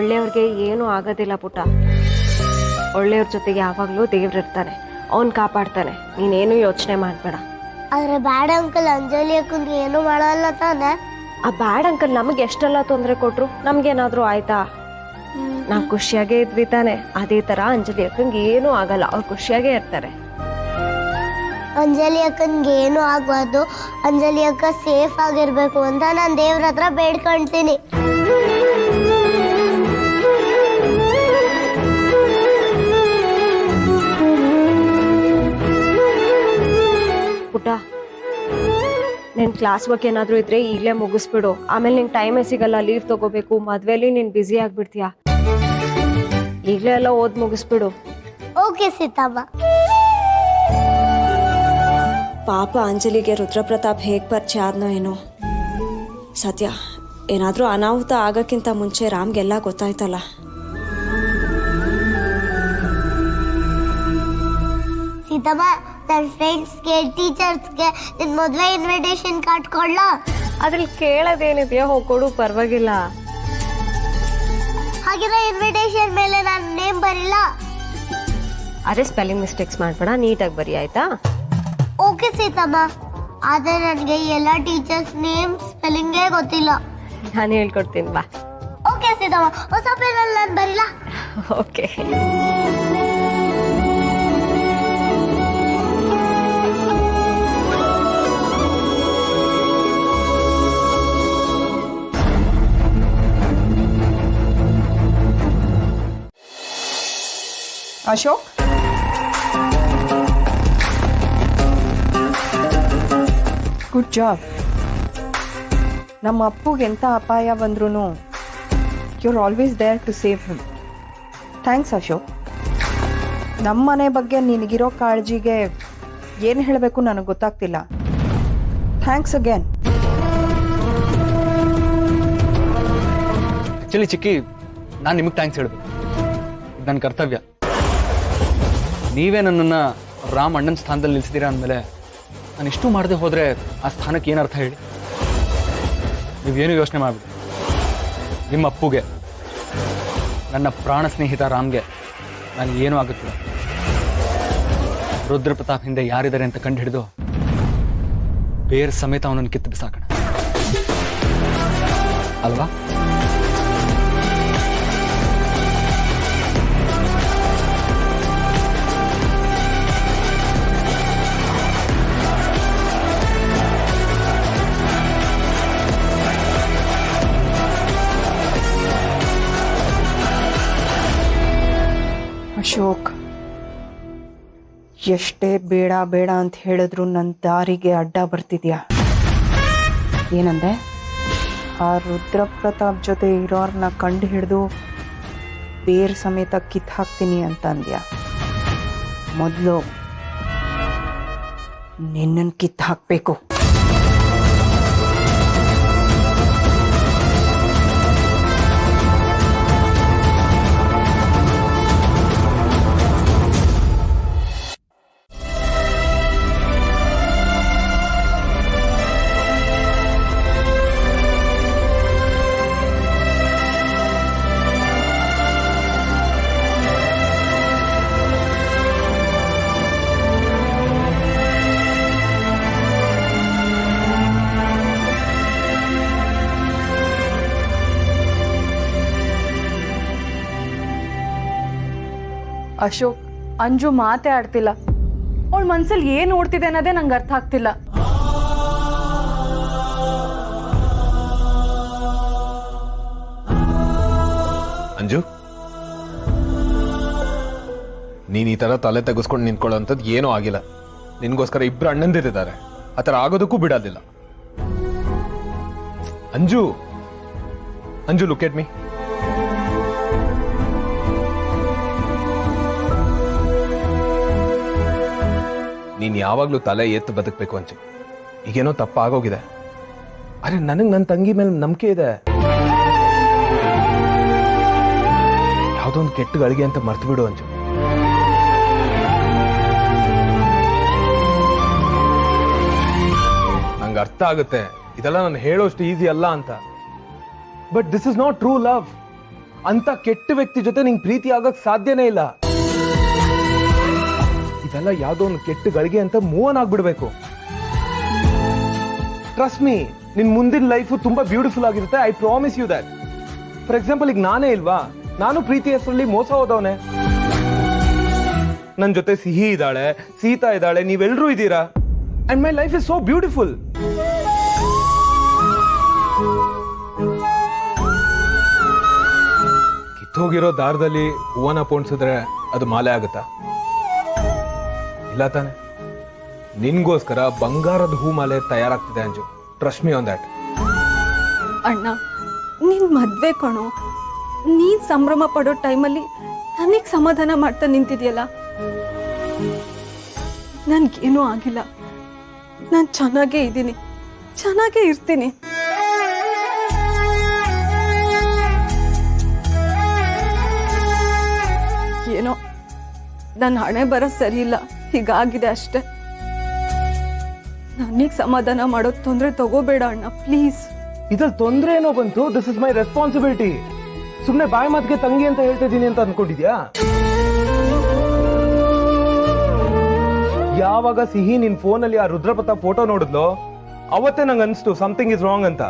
ಒಳ್ಳೆಯವ್ರಿಗೆ ಏನೂ ಆಗೋದಿಲ್ಲ ಪುಟ್ಟ. ಒಳ್ಳೆಯವ್ರ ಜೊತೆಗೆ ಯಾವಾಗಲೂ ದೇವ್ರಿರ್ತಾನೆ, ಅವನು ಕಾಪಾಡ್ತಾನೆ. ನೀನೇನು ಯೋಚನೆ ಮಾಡಬೇಡ. ಆದ್ರೆ ಬ್ಯಾಡ್ ಅಂಕಲ್ ಅಂಜಲಿ ಅಕ್ಕಂಗೆ ಏನು ಮಾಡಲ್ಲ ತಾನೆ? ಆ ಬ್ಯಾಡ್ ಅಂಕಲ್ ನಮಗೆ ಎಷ್ಟೆಲ್ಲ ತೊಂದರೆ ಕೊಟ್ರು, ನಮ್ಗೇನಾದ್ರೂ ಆಯ್ತಾ? ನಾವು ಖುಷಿಯಾಗೇ ಇದ್ವಿ ತಾನೆ. ಅದೇ ತರ ಅಂಜಲಿ ಅಕ್ಕಂಗೆ ಏನೂ ಆಗಲ್ಲ, ಅವ್ರು ಖುಷಿಯಾಗೇ ಇರ್ತಾರೆ. ಅಂಜಲಿ ಅಕ್ಕನ್ಗೆ ಏನು ಆಗ್ಬಾರ್ದು, ಅಂಜಲಿ ಅಕ್ಕ ಸೇಫ್ ಆಗಿರ್ಬೇಕು ಅಂತ ನಾನು ದೇವ್ರ ಹತ್ರ ಬೇಡ್ಕೊಳ್ತೀನಿ. ಪುಟ್ಟ, ನಿನ್ ಕ್ಲಾಸ್ ವರ್ಕ್ ಏನಾದ್ರೂ ಇದ್ರೆ ಈಗಲೇ ಮುಗಿಸ್ಬಿಡು. ಆಮೇಲೆ ನಿಂಗೆ ಟೈಮೇ ಸಿಗಲ್ಲ, ಲೀವ್ ತಗೋಬೇಕು. ಮದ್ವೆಲಿ ನೀನ್ ಬ್ಯುಸಿ ಆಗ್ಬಿಡ್ತೀಯ. ಈಗಲೇ ಎಲ್ಲ ಓದ್ ಮುಗಿಸ್ಬಿಡು. ಓಕೆ ಸೀತಮ್ಮ. ಪಾಪ ಅಂಜಲಿಗೆ ರುದ್ರಪ್ರತಾಪ್ ಹೇಗ್ ಪರಿಚಯ ಆದ್ನೋ ಏನೋ. ಸತ್ಯ, ಏನಾದ್ರೂ ಅನಾಹುತ ಆಗಕ್ಕಿಂತ ಮುಂಚೆ ರಾಮ್ಗೆಲ್ಲ ಗೊತ್ತಾಯ್ತಲ್ಲ. ಸೀತಮ್ಮ, ನನ್ನ ಫ್ರೆಂಡ್ಸ್ಗೆ ಟೀಚರ್ಸ್ಗೆ ನಿನ್ ಮದ್ವೆ ಇನ್ವಿಟೇಷನ್ ಕಾರ್ಡ್ ಕೊಡ್ಲಾ? ಅದ್ರಲ್ಲಿ ಕೇಳೋದೇನಿದೆಯೋ ಹೋಗ್ಕೊಡು, ಪರವಾಗಿಲ್ಲ. ಹಾಗಿರೋ ಇನ್ವಿಟೇಷನ್ ಮೇಲೆ ನಾನು ನೇಮ್ ಬರಿಲ್ಲ. ಅದೇ ಸ್ಪೆಲ್ಲಿಂಗ್ ಮಿಸ್ಟೇಕ್ಸ್ ಮಾಡ್ಬೇಡ, ನೀಟಾಗಿ ಬರಿ ಆಯ್ತಾ? ಓಕೆ ಸೀತಮ್ಮ. ಆದ್ರೆ ನನಗೆ ಎಲ್ಲ ಟೀಚರ್ಸ್ ನೇಮ್ ಸ್ಪೆಲ್ಲಿಂಗೇ ಗೊತ್ತಿಲ್ಲ. ನಾನು ಹೇಳ್ಕೊಡ್ತೀನಿ ಬಾ. ಓಕೆ ಸೀತಮ್ಮ, ಹೊಸ ಪೇನಲ್ಲಿ ನಾನು ಬರಿಲ್ಲ. ಓಕೆ. Ashok, good job. ನಮ್ಮ ಅಪ್ಪುಗೆ ಎಂಥ ಅಪಾಯ ಬಂದ್ರೂ you are always there to save him. Thanks Ashok. ನಮ್ಮ ಮನೆ ಬಗ್ಗೆ ನಿನಗಿರೋ ಕಾಳಜಿಗೆ ಏನು ಹೇಳಬೇಕು ನನಗೆ ಗೊತ್ತಾಗ್ತಿಲ್ಲ. Thanks again. ಆ್ಯಕ್ಚುಲಿ ಚಿಕ್ಕಿ, ನಾನು ನಿಮಗೆ ಥ್ಯಾಂಕ್ಸ್ ಹೇಳಬೇಕು. ಇದು ನನ್ನ ಕರ್ತವ್ಯ. ನೀವೇ ನನ್ನನ್ನು ರಾಮ್ ಅಣ್ಣನ ಸ್ಥಾನದಲ್ಲಿ ನಿಲ್ಲಿಸಿದ್ದೀರಾ ಅಂದಮೇಲೆ ನಾನು ಇಷ್ಟು ಮಾಡದೆ ಹೋದರೆ ಆ ಸ್ಥಾನಕ್ಕೆ ಏನು ಅರ್ಥ ಹೇಳಿ? ನೀವೇನು ಯೋಚನೆ ಮಾಡಿಬಿಡಿ. ನಿಮ್ಮ ಅಪ್ಪುಗೆ, ನನ್ನ ಪ್ರಾಣ ಸ್ನೇಹಿತ ರಾಮ್ಗೆ ನಾನು ಏನೂ ಆಗುತ್ತಿಲ್ಲ. ರುದ್ರಪ್ರತಾಪ್ ಹಿಂದೆ ಯಾರಿದ್ದಾರೆ ಅಂತ ಕಂಡು ಹಿಡಿದು ಬೇರೆ ಸಮೇತ ಅವನನ್ನು ಕಿತ್ತು ಬಿಸಾಕೋಣ ಅಲ್ವಾ? ಅಶೋಕ್, ಎಷ್ಟೇ ಬೇಡ ಬೇಡ ಅಂತ ಹೇಳಿದ್ರು ನನ್ನ ದಾರಿಗೆ ಅಡ್ಡ ಬರ್ತಿದ್ಯಾ. ಏನಂದೆ? ಆ ರುದ್ರಪ್ರತಾಪ್ ಜೊತೆ ಇರೋರ್ನ ಕಂಡು ಹಿಡಿದು ಬೇರ್ ಸಮೇತ ಕಿತ್ತು ಹಾಕ್ತೀನಿ ಅಂತ ಅಂದ್ಯಾ. ಮೊದಲು ನಿನ್ನನ್ನು ಕಿತ್ತು ಹಾಕಬೇಕು. ಅಶೋಕ್, ಅಂಜು ಮಾತೇ ಆಡ್ತಿಲ್ಲ. ಅವಳ ಮನ್ಸಲ್ಲಿ ಏನ್ ನೋಡ್ತಿದೆ ಅನ್ನೋದೇ ನಂಗೆ ಅರ್ಥ ಆಗ್ತಿಲ್ಲ. ಅಂಜು, ನೀನ್ ಈ ತರ ತಲೆ ತೆಗೆಸ್ಕೊಂಡು ನಿಂತ್ಕೊಳ್ಳೋಂಥದ್ದು ಏನೂ ಆಗಿಲ್ಲ. ನಿನ್ಗೋಸ್ಕರ ಇಬ್ರು ಅಣ್ಣಂದಿದ್ದಾರೆ. ಆ ಥರ ಆಗೋದಕ್ಕೂ ಬಿಡೋದಿಲ್ಲ. Anju, Anju, look at me. ನೀನ್ ಯಾವಾಗ್ಲೂ ತಲೆ ಎತ್ತು ಬದುಕಬೇಕು ಅಂಜು. ಈಗೇನೋ ತಪ್ಪಾಗೋಗಿದೆ. ಅರೆ, ನನಗೆ ನನ್ನ ತಂಗಿ ಮೇಲೆ ನಂಬಿಕೆ ಇದೆ. ಯಾವುದೊಂದು ಕೆಟ್ಟ ಗಳಿಗೆ ಅಂತ ಮರ್ತು ಬಿಡು ಅಂಜು. ನಂಗೆ ಅರ್ಥ ಆಗುತ್ತೆ ಇದೆಲ್ಲ ನಾನು ಹೇಳೋಷ್ಟು ಈಸಿ ಅಲ್ಲ ಅಂತ. But this is not true love. ಅಂತ ಕೆಟ್ಟ ವ್ಯಕ್ತಿ ಜೊತೆ ನಿಂಗೆ ಪ್ರೀತಿ ಆಗಕ್ ಸಾಧ್ಯನೇ ಇಲ್ಲ. ಇದೆಲ್ಲ ಯಾವ್ದೋ ಒಂದು ಕೆಟ್ಟ ಗಳಿಗೆ ಅಂತ ಮೂವ್ ಆನ್ ಆಗ್ಬಿಡ್ಬೇಕು. ಟ್ರಸ್ಟ್ ಮೀ, ನಿನ್ ಮುಂದಿನ ಲೈಫ್ ತುಂಬಾ ಬ್ಯೂಟಿಫುಲ್ ಆಗಿರುತ್ತೆ. I promise you that. For example, ಈಗ ನಾನೇ ಇಲ್ವಾ, ನಾನು ಪ್ರೀತಿ ಹೆಸರಲ್ಲಿ ಮೋಸ ಹೋದವನೇ. ನನ್ ಜೊತೆ ಸಿಹಿ ಇದ್ದಾಳೆ, ಸೀತಾ ಇದ್ದಾಳೆ, ನೀವೆಲ್ಲರೂ ಇದ್ದೀರಾ. And my life is so beautiful. ಕಿತ್ತೋಗಿರೋ ದಾರದಲ್ಲಿ ಹೂವನ್ನ ಪೋಣಿಸಿದ್ರೆ ಅದು ಮಾಲೆ ಆಗುತ್ತಾ? ಇಲ್ಲ ತಾನೆ. ನಿನ್ಗೋಸ್ಕರ ಬಂಗಾರದ ಹೂ ಮಾಲೆ ತಯಾರಾಗ್ತಿದೆ Anju. Trust me on that. ಅಣ್ಣ, ನಿನ್ ಮದ್ವೆ ಕಣೋ, ನೀನ್ ಸಂಭ್ರಮ ಪಡೋ ಟೈಮಲ್ಲಿ ನನಗ್ ಸಮಾಧಾನ ಮಾಡ್ತಾ ನಿಂತಿದ್ಯಲ್ಲ. ನನ್ಗೇನೂ ಆಗಿಲ್ಲ, ನಾನು ಚೆನ್ನಾಗೇ ಇದ್ದೀನಿ, ಚೆನ್ನಾಗೇ ಇರ್ತೀನಿ. ಏನೋ ನನ್ನ ಹಣೆ ಬರ ಸರಿ ಇಲ್ಲ, ಹೀಗಾಗಿದೆ ಅಷ್ಟೆ. ನನಗ್ ಸಮಾಧಾನ ಮಾಡೋ ತೊಂದರೆ ತಗೋಬೇಡ ಅಣ್ಣ, ಪ್ಲೀಸ್. ಇದ್ರಲ್ಲಿ ತೊಂದ್ರೆ ಏನೋ ಬಂತು? This is my responsibility. ಸುಮ್ನೆ ಬಾಯಿ ಮಾತಿಗೆ ತಂಗಿ ಅಂತ ಹೇಳ್ತಾ ಇದೀನಿ ಅಂತ ಅನ್ಕೊಂಡಿದ್ಯಾ? ಯಾವಾಗ ಸಿಹಿ ನಿನ್ ಫೋನಲ್ಲಿ ಆ ರುದ್ರಪ್ರತಾಪ್ ಫೋಟೋ ನೋಡಿದ್ಲೋ ಅವತ್ತೇ ನಂಗೆ ಅನ್ಸ್ತು ಸಮಥಿಂಗ್ ಇಸ್ ರಾಂಗ್ ಅಂತ.